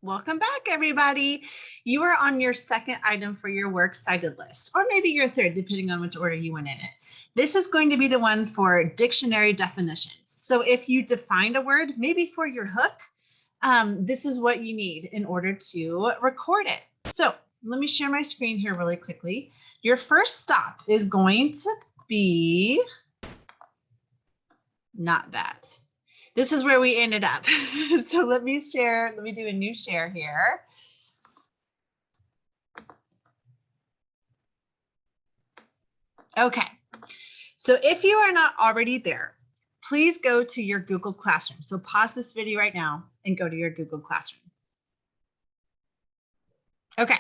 Welcome back, everybody. You are on your second item for your works cited list, or maybe your third, depending on which order you went in it. This is going to be the one for dictionary definitions. So if you defined a word, maybe for your hook, this is what you need in order to record it. So let me share my screen here really quickly. Your first stop is going to be not that. This is where we ended up. So let me do a new share here. Okay, so if you are not already there, please go to your Google Classroom. So pause this video right now and go to your Google Classroom. Okay,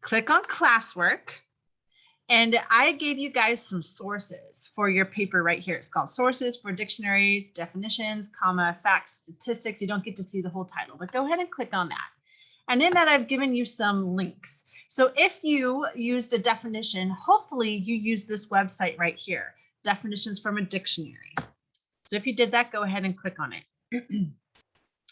click on classwork. And I gave you guys some sources for your paper right here. It's called sources for dictionary definitions, comma, facts, statistics. You don't get to see the whole title, but go ahead and click on that. And in that, I've given you some links. So if you used a definition, hopefully you use this website right here, definitions from a dictionary. So if you did that, go ahead and click on it.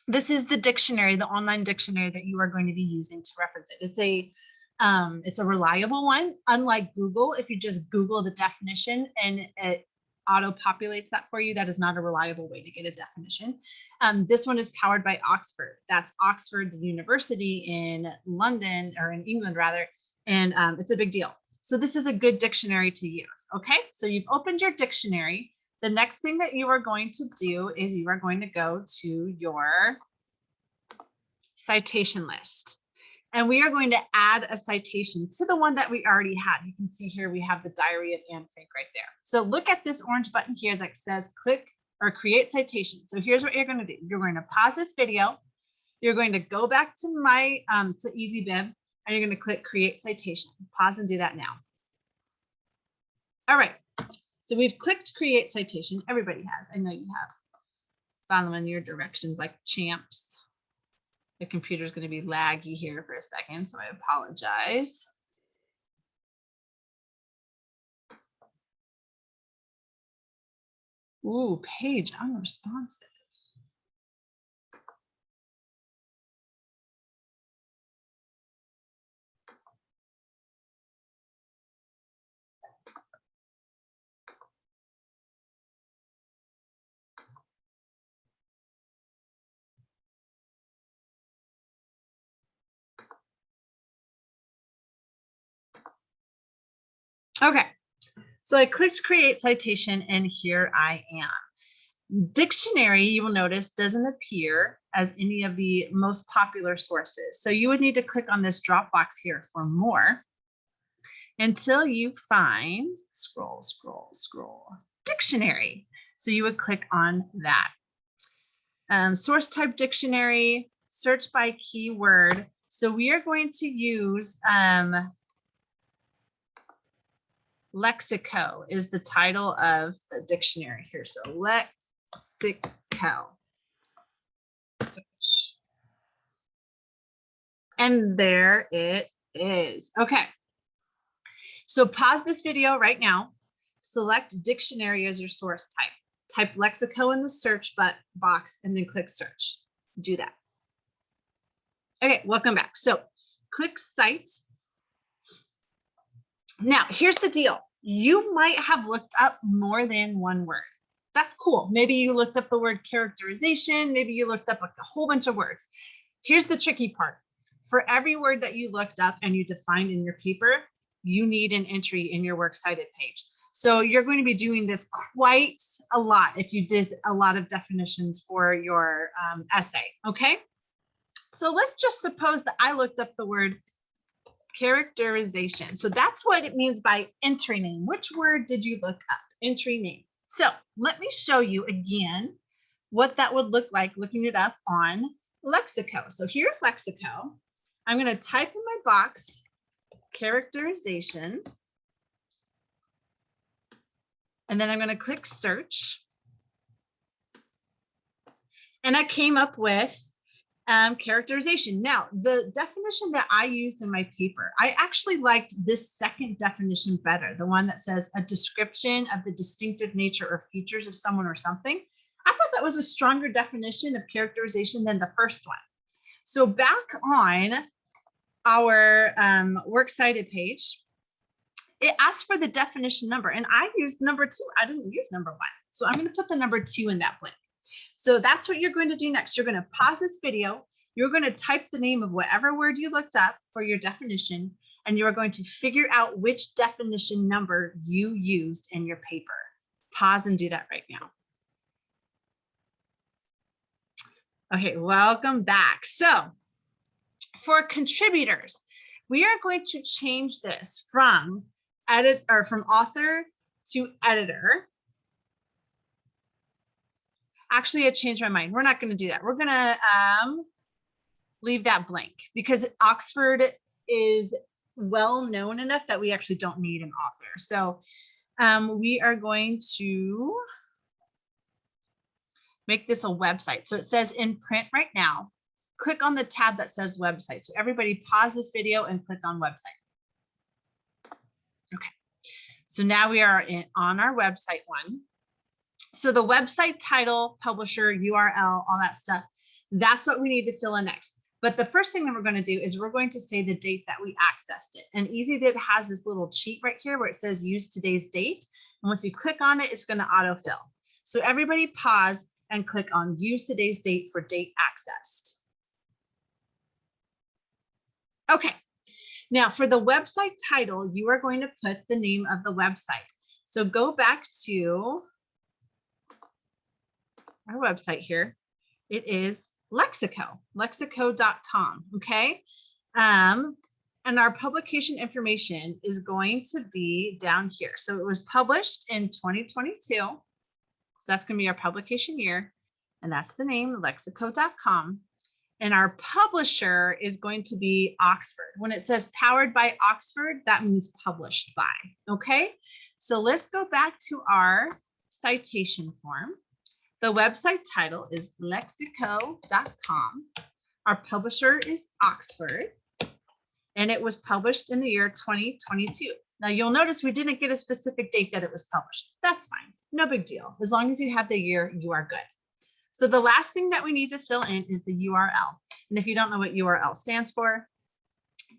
This is the dictionary, the online dictionary that you are going to be using to reference it. It's a reliable one. Unlike Google, if you just Google the definition and it auto-populates that for you, that is not a reliable way to get a definition. This one is powered by Oxford. That's Oxford University in London, or in England rather, and it's a big deal. So this is a good dictionary to use, okay? So you've opened your dictionary. The next thing that you are going to do is you are going to go to your citation list. And we are going to add a citation to the one that we already had. You can see here we have the Diary of Anne Frank right there. So look at this orange button here that says click or create citation. So here's what you're going to do. You're going to pause this video. You're going to go back to to EasyBib, and you're going to click create citation. Pause and do that now. All right. So we've clicked create citation. Everybody has. I know you have. Following your directions like champs. The computer is going to be laggy here for a second, so I apologize. Ooh, page unresponsive. Okay, so I clicked create citation and here I am. Dictionary, you will notice, doesn't appear as any of the most popular sources. So you would need to click on this drop box here for more until you find, scroll, dictionary. So you would click on that. Source type dictionary, search by keyword. So we are going to use Lexico is the title of the dictionary here. So Lexico. Search. And there it is. Okay. So pause this video right now. Select dictionary as your source type. Type Lexico in the search box and then click search. Do that. Okay, welcome back. So click cite. Now, here's the deal. You might have looked up more than one word. That's cool. Maybe you looked up the word characterization. Maybe you looked up like a whole bunch of words. Here's the tricky part. For every word that you looked up and you defined in your paper, you need an entry in your works cited page. So you're going to be doing this quite a lot if you did a lot of definitions for your essay, okay? So let's just suppose that I looked up the word characterization. So that's what it means by entry name. Which word did you look up? Entry name. So let me show you again what that would look like looking it up on Lexico. So here's Lexico. I'm going to type in my box characterization. And then I'm going to click search. And I came up with characterization. Now, the definition that I used in my paper, I actually liked this second definition better, the one that says a description of the distinctive nature or features of someone or something. I thought that was a stronger definition of characterization than the first one. So back on our Works Cited page, it asks for the definition number, and I used number 2. I didn't use number 1. So I'm going to put the number 2 in that blank. So that's what you're going to do next. You're going to pause this video. You're going to type the name of whatever word you looked up for your definition, and you are going to figure out which definition number you used in your paper. Pause and do that right now. Okay, welcome back. So for contributors, we are going to change this from from author to editor. Actually, I changed my mind. We're not going to do that. We're going to leave that blank because Oxford is well known enough that we actually don't need an author. So we are going to make this a website. So it says in print right now. Click on the tab that says website. So everybody pause this video and click on website. Okay, so now we are on our website one. So the website title, publisher, URL, all that stuff, that's what we need to fill in next. But the first thing that we're going to do is we're going to say the date that we accessed it. And EasyBib has this little cheat right here where it says use today's date. And once you click on it, it's going to autofill. So everybody pause and click on use today's date for date accessed. Okay, now for the website title, you are going to put the name of the website. So go back to our website here. It is lexico.com, okay? And our publication information is going to be down here. So it was published in 2022. So that's going to be our publication year. And that's the name, lexico.com. And our publisher is going to be Oxford. When it says powered by Oxford, that means published by, okay? So let's go back to our citation form. The website title is lexico.com. Our publisher is Oxford, and it was published in the year 2022. Now you'll notice we didn't get a specific date that it was published. That's fine, no big deal. As long as you have the year, you are good. So the last thing that we need to fill in is the URL. And if you don't know what URL stands for,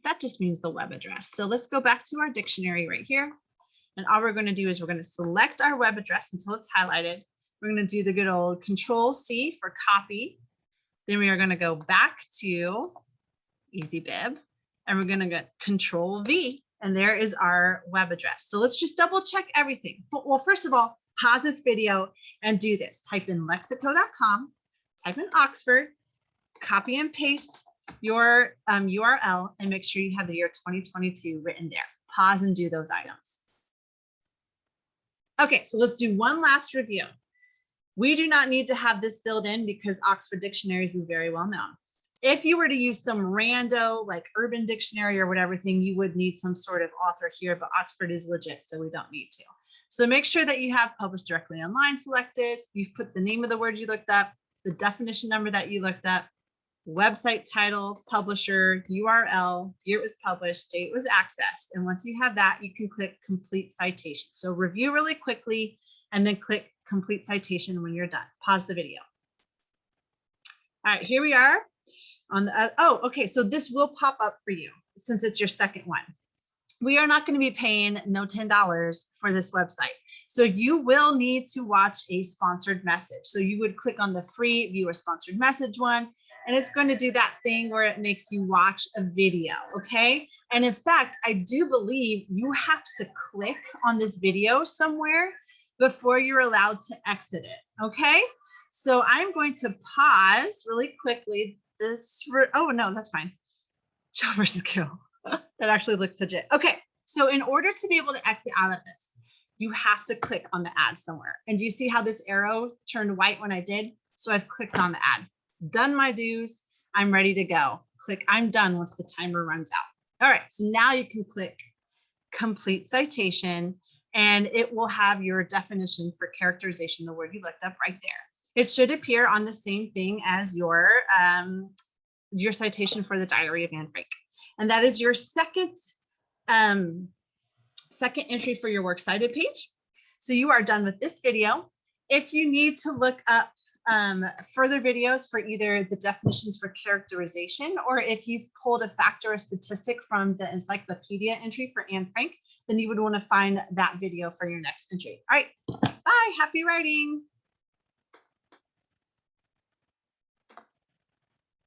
that just means the web address. So let's go back to our dictionary right here. And all we're going to do is we're going to select our web address until it's highlighted. We're going to do the good old Control-C for copy. Then we are going to go back to EasyBib, and we're going to get Control-V, and there is our web address. So let's just double check everything. Well, first of all, pause this video and do this. Type in lexico.com, type in Oxford, copy and paste your URL, and make sure you have the year 2022 written there. Pause and do those items. Okay, so let's do one last review. We do not need to have this filled in because Oxford Dictionaries is very well known. If you were to use some rando like Urban Dictionary or whatever thing, you would need some sort of author here, but Oxford is legit, so we don't need to. So make sure that you have published directly online selected. You've put the name of the word you looked up, the definition number that you looked up, website title, publisher, URL, year it was published, date was accessed. And once you have that, you can click complete citation. So review really quickly and then click complete citation when you're done. Pause the video. All right, here we are on the, okay, so this will pop up for you since it's your second one. We are not going to be paying no $10 for this website. So you will need to watch a sponsored message. So you would click on the free view a sponsored message one, and it's going to do that thing where it makes you watch a video, okay? And in fact, I do believe you have to click on this video somewhere before you're allowed to exit it, okay? So I'm going to pause really quickly this, oh no, that's fine. Joe versus Carol. That actually looks legit. Okay, so in order to be able to exit out of this, you have to click on the ad somewhere. And do you see how this arrow turned white when I did? So I've clicked on the ad. Done my dues. I'm ready to go. Click I'm done once the timer runs out. All right, so now you can click complete citation, and it will have your definition for characterization, the word you looked up right there. It should appear on the same thing as your citation for the Diary of Anne Frank. And that is your second entry for your Works Cited page. So you are done with this video. If you need to look up further videos for either the definitions for characterization, or if you've pulled a fact or a statistic from the encyclopedia entry for Anne Frank, then you would want to find that video for your next entry. All right, bye, happy writing.